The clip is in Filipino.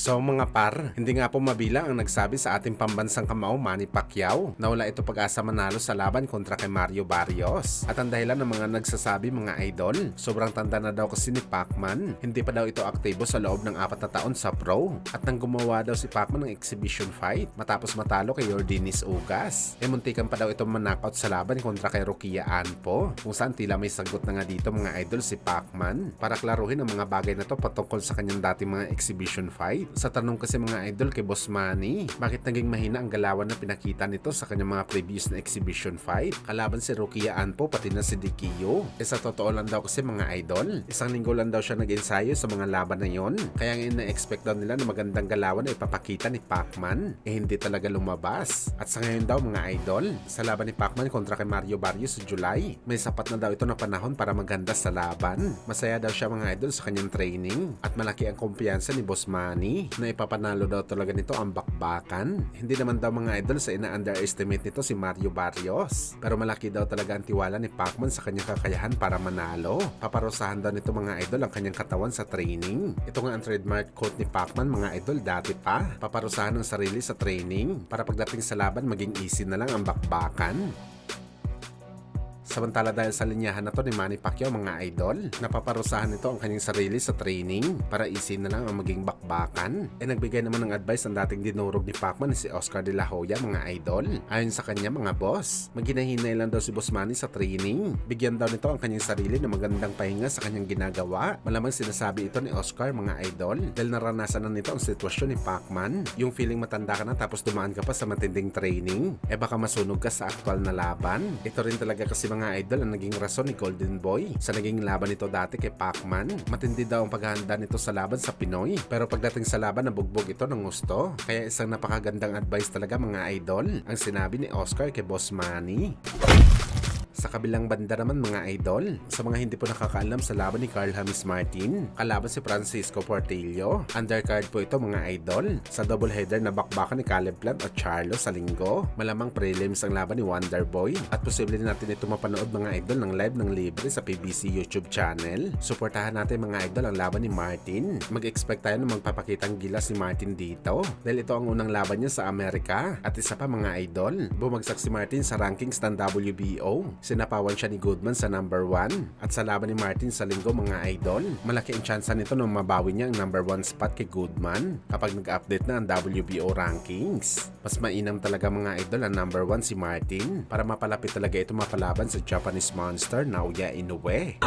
So mga par, hindi nga po mabilang ang nagsabi sa ating pambansang kamao Manny Pacquiao na wala ito pag-asa manalo sa laban kontra kay Mario Barrios. At ang dahilan ng mga nagsasabi mga idol, sobrang tanda na daw kasi ni Pacman. Hindi pa daw ito aktibo sa loob ng 4 na taon sa pro. At nang gumawa daw si Pacman ng exhibition fight matapos matalo kay Yordenis Ugas. Muntikan pa daw itong manknockout sa laban kontra kay Rokia Anpo. Kung saan tila may sagot na nga dito mga idol si Pacman para klaruhin ang mga bagay na to patungkol sa kanyang dating mga exhibition fight. Sa tanong kasi mga idol kay Boss Manny, bakit naging mahina ang galawan na pinakita nito sa kanyang mga previous na exhibition fight? Kalaban si Rokia Anpo pati na si Dikio. Sa totoo lang daw kasi mga idol, isang linggo lang daw siya nag-ensayo sa mga laban na yon. Kaya nga ina-expect daw nila na magandang galawan na ipapakita ni Pacman. Hindi talaga lumabas. At sa ngayon daw mga idol, sa laban ni Pacman kontra kay Mario Barrios sa July, may sapat na daw ito na panahon para maghanda sa laban. Masaya daw siya mga idol sa kanyang training at malaki ang kumpiyansa ni Boss Manny na ipapanalo daw talaga nito ang bakbakan. Hindi naman daw mga idol sa ina-underestimate nito si Mario Barrios. Pero malaki daw talaga ang tiwala ni Pacman sa kanyang kakayahan para manalo. Paparusahan daw nito mga idol ang kanyang katawan sa training. Ito nga ang trademark quote ni Pacman mga idol dati pa. Paparusahan ng sarili sa training para pagdating sa laban maging easy na lang ang bakbakan. Samantala dahil sa linyahan na to ni Manny Pacquiao mga idol, napaparusahan nito ang kanyang sarili sa training para easy na lang ang maging bakbakan. Nagbigay naman ng advice ang dating dinurog ni Pacman si Oscar de la Hoya mga idol. Ayon sa kanya mga boss, maghinahinay lang daw si Boss Manny sa training. Bigyan daw nito ang kanyang sarili ng magandang pahinga sa kanyang ginagawa. Malamang sinasabi ito ni Oscar mga idol dahil naranasan na nito ang sitwasyon ni Pacman. Yung feeling matanda ka na tapos dumaan ka pa sa matinding training, baka masunog ka sa aktual na laban. Ito rin talaga kasi mga idol ang naging rason ni Golden Boy sa naging laban nito dati kay Pacman. Matindi daw ang paghahanda nito sa laban sa Pinoy, pero pagdating sa laban nabugbog ito ng gusto. Kaya isang napakagandang advice talaga mga idol ang sinabi ni Oscar kay Boss Manny. Sa kabilang banda naman mga idol, sa mga hindi po nakakaalam sa laban ni Carl James Martin, kalaban si Francisco Portillo. Undercard po ito mga idol sa double header na bakbakan ni Caleb Plant at Charlo sa linggo. Malamang prelims ang laban ni Wonderboy at posible natin ito mapanood mga idol ng live ng libre sa PBC YouTube channel. Suportahan natin mga idol ang laban ni Martin. Mag-expect tayo na magpapakitang gilas si Martin dito dahil ito ang unang laban niya sa Amerika. At isa pa mga idol, bumagsak si Martin sa rankings ng WBO. Sinapawan siya ni Goodman sa number 1 at sa laban ni Martin sa linggo mga idol, malaki ang tsansa nito na mabawi niya ang number 1 spot kay Goodman kapag nag-update na ang WBO rankings. Mas mainam talaga mga idol ang number 1 si Martin para mapalapit talaga ito mapalaban sa Japanese monster Naoya Inoue.